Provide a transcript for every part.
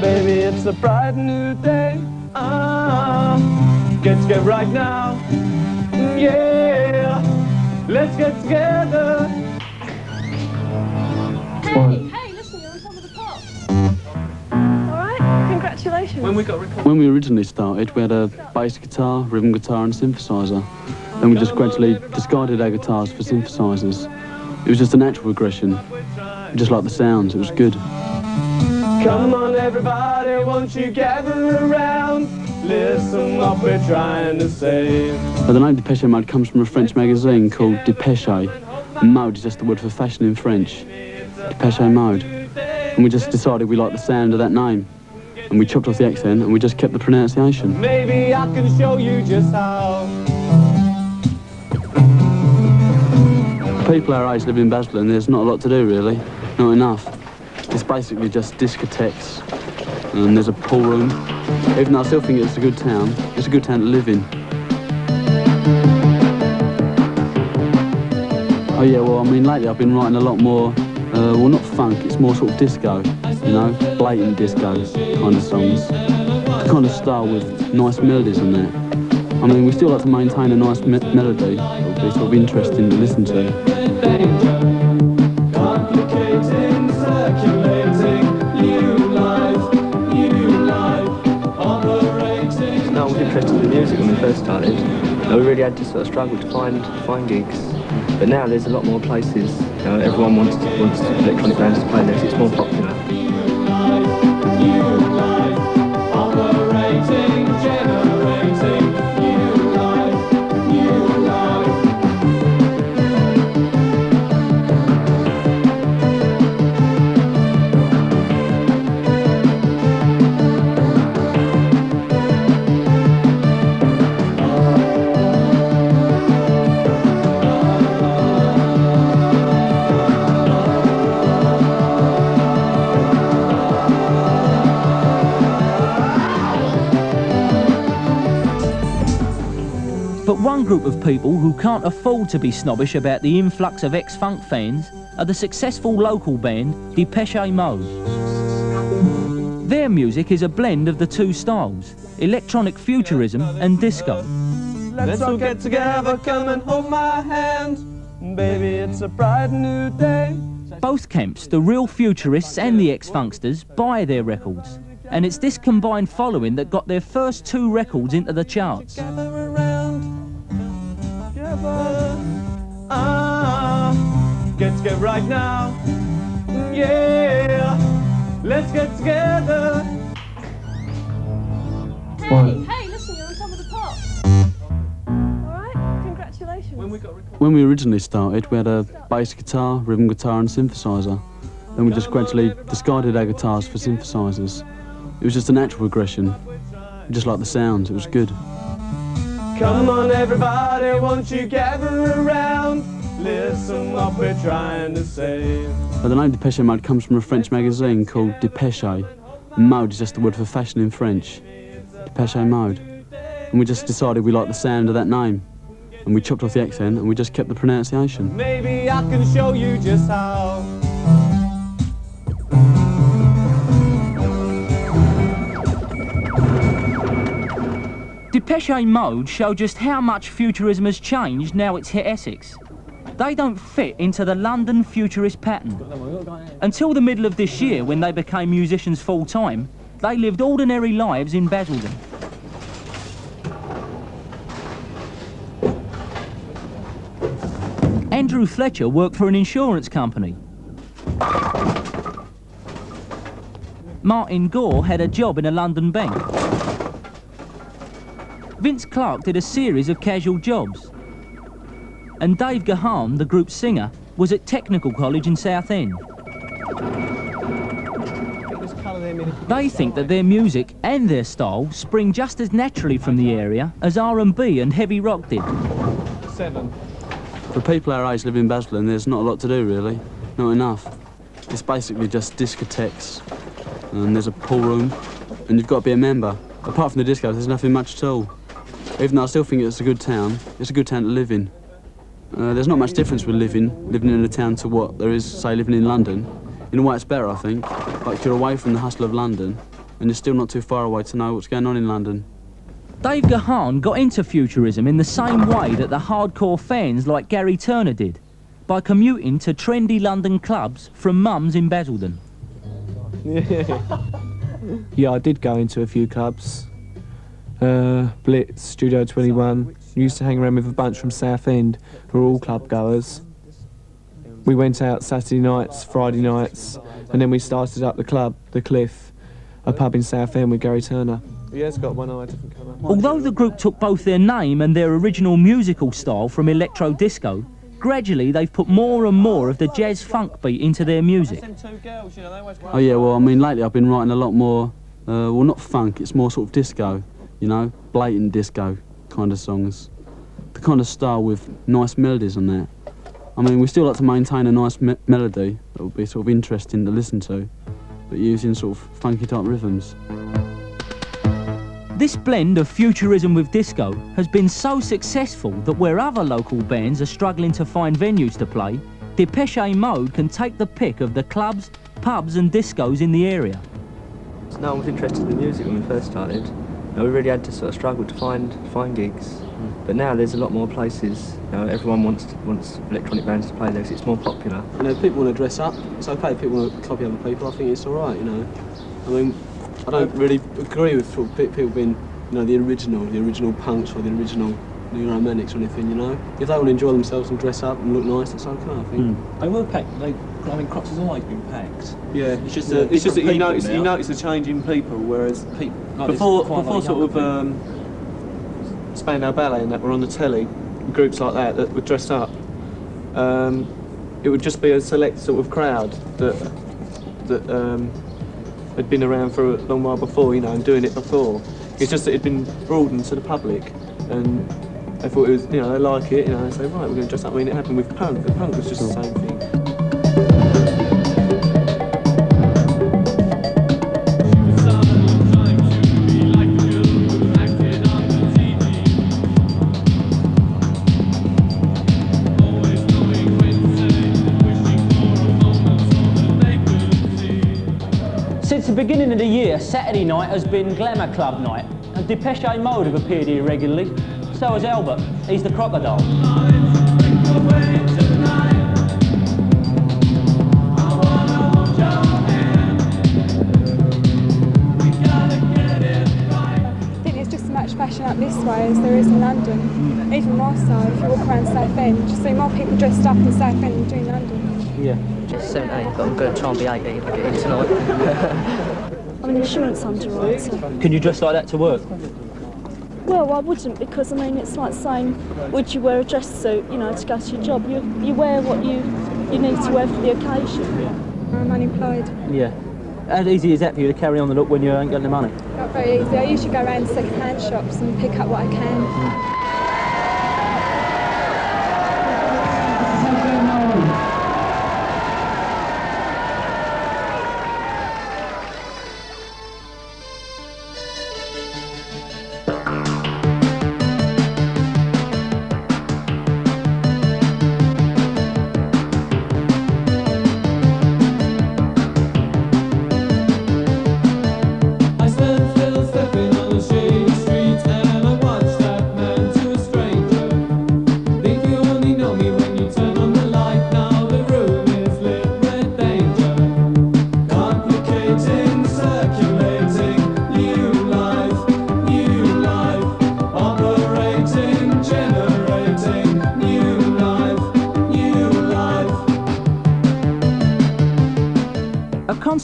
Baby, it's a bright new day. Let's get right now. Yeah, let's get together. Hey, listen, you're on top of the pops. Alright, congratulations. When we originally started, we had a bass guitar, rhythm guitar and synthesizer. Then we just gradually discarded our guitars for synthesizers. It was just a natural progression. We just liked the sounds, it was good. Come on everybody, won't you gather around? Listen what we're trying to say. But the name Depeche Mode comes from a French magazine called Depeche. And mode is just the word for fashion in French. Depeche Mode. And we just decided we liked the sound of that name. And we chopped off the accent and we just kept the pronunciation. Maybe I can show you just how. People our age live in Basel and there's not a lot to do really. Not enough. It's basically just discotheques. And there's a pool room. Even though I still think it's a good town to live in. Oh yeah, well I mean lately I've been writing a lot more, well not funk, it's more sort of disco, you know, blatant disco kind of songs. Kind of style with nice melodies on there. I mean we still like to maintain a nice melody, it would be sort of interesting to listen to. Interested in music when we first started. We really had to sort of struggle to find gigs, but now there's a lot more places. You know, everyone wants electronic bands to play there, so it's more popular. But one group of people who can't afford to be snobbish about the influx of ex-funk fans are the successful local band Depeche Mode. Their music is a blend of the two styles, electronic futurism and disco. Let's all get together, come and hold my hand. Baby, it's a bright new day. Both camps, the real futurists and the ex-funksters, buy their records. And it's this combined following that got their first two records into the charts. Let's get right now. Yeah, let's get together. Hey, listen, you're on top of the pops. Alright, congratulations. When we originally started, we had a bass guitar, rhythm guitar and synthesizer. Then we just gradually discarded our guitars for synthesizers. It was just a natural progression. We just liked the sounds, it was good. Come on everybody, won't you gather around? Listen what we're trying to say. But the name Depeche Mode comes from a French magazine called Depeche. And mode is just the word for fashion in French. Depeche Mode. And we just decided we liked the sound of that name. And we chopped off the accent and we just kept the pronunciation. Maybe I can show you just how. Depeche Mode show just how much futurism has changed now it's hit Essex. They don't fit into the London futurist pattern. Until the middle of this year, when they became musicians full-time, they lived ordinary lives in Basildon. Andrew Fletcher worked for an insurance company. Martin Gore had a job in a London bank. Vince Clarke did a series of casual jobs. And Dave Gahan, the group's singer, was at Technical College in Southend. They think that their music and their style spring just as naturally from the area as R&B and heavy rock did. 7. For people our age live in Basel and there's not a lot to do really. Not enough. It's basically just discotheques. And there's a pool room. And you've got to be a member. Apart from the disco, there's nothing much at all. Even though I still think it's a good town to live in. There's not much difference with living in a town to what there is, say, living in London. In a way it's better, I think. Like, you're away from the hustle of London. and you're still not too far away to know what's going on in London. Dave Gahan got into futurism in the same way that the hardcore fans like Gary Turner did, by commuting to trendy London clubs from mums in Basildon. Yeah, I did go into a few clubs. Blitz, Studio 21. Used to hang around with a bunch from Southend who were all club goers. We went out Saturday nights, Friday nights, and then we started up the club, The Cliff, a pub in Southend with Gary Turner. He has got one eye, different colour. Although the group took both their name and their original musical style from electro disco, gradually they've put more and more of the jazz funk beat into their music. Oh yeah, well I mean lately I've been writing a lot more, well not funk, it's more sort of disco, you know, blatant disco kind of songs. The kind of style with nice melodies on that. I mean we still like to maintain a nice melody that would be sort of interesting to listen to, but using sort of funky type rhythms. This blend of futurism with disco has been so successful that where other local bands are struggling to find venues to play, Depeche Mode can take the pick of the clubs, pubs and discos in the area. No one was interested in the music when we first started. We really had to sort of struggle to find gigs. But now there's a lot more places. Everyone wants electronic bands to play there because it's more popular. You know, people want to dress up. It's okay if people want to copy other people. I think it's all right, you know. I mean, I don't really agree with sort of people being, you know, the original punks or the original new romantics or anything, you know. If they want to enjoy themselves and dress up and look nice, it's okay, I think. They were packed. I mean, Crocs has always been packed. Yeah, it's just that you notice a change in people, whereas Like before like sort of Spandau Ballet and that were on the telly, groups like that were dressed up. It would just be a select sort of crowd that had been around for a long while before, you know, and doing it before. It's just that it'd been broadened to the public, and they thought it was, you know, they like it, you know, they say, right, we're going to dress up. I mean, it happened with punk. The punk was just the same thing. Since the beginning of the year, Saturday night has been Glamour Club night, and Depeche Mode have appeared here regularly. So has Albert. He's the crocodile. I think there's just as much fashion up this way as there is in London. Even more so if you walk around Southend. You see more people dressed up in Southend than do in London. Yeah. Just 17, but I'm going to try and be 18 if I get in tonight. I'm an insurance underwriter. Can you dress like that to work? Well, I wouldn't, because I mean it's like saying, would you wear a dress suit, you know, to go to your job? You wear what you need to wear for the occasion. I'm unemployed. Yeah. How easy is that for you to carry on the look when you ain't got the money? Not very easy. I usually go around second-hand shops and pick up what I can.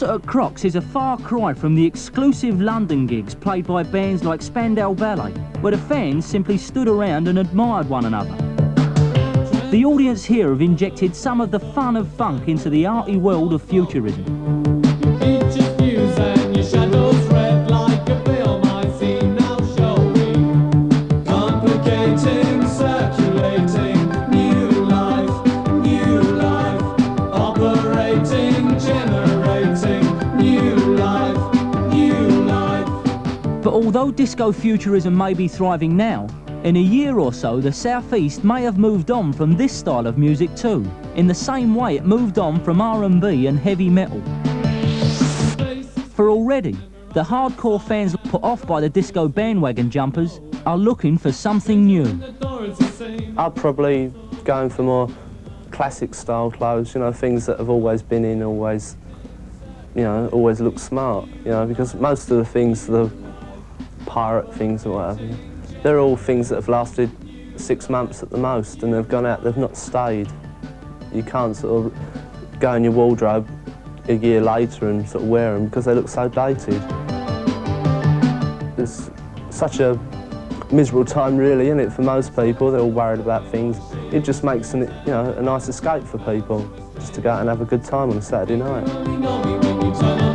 At Crocs is a far cry from the exclusive London gigs played by bands like Spandau Ballet, where the fans simply stood around and admired one another. The audience here have injected some of the fun of funk into the arty world of futurism. Although disco futurism may be thriving now, in a year or so the South East may have moved on from this style of music too, in the same way it moved on from R&B and heavy metal. For already, The hardcore fans put off by the disco bandwagon jumpers are looking for something new. I'd probably go for more classic style clothes, you know, things that have always been in, always, you know, always look smart, you know, because most of the things, the pirate things or whatever, they're all things that have lasted 6 months at the most and they've gone out, they've not stayed. You can't sort of go in your wardrobe a year later and sort of wear them because they look so dated. It's such a miserable time really, isn't it, for most people? They're all worried about things. It just makes an, you know, a nice escape for people, just to go out and have a good time on a Saturday night.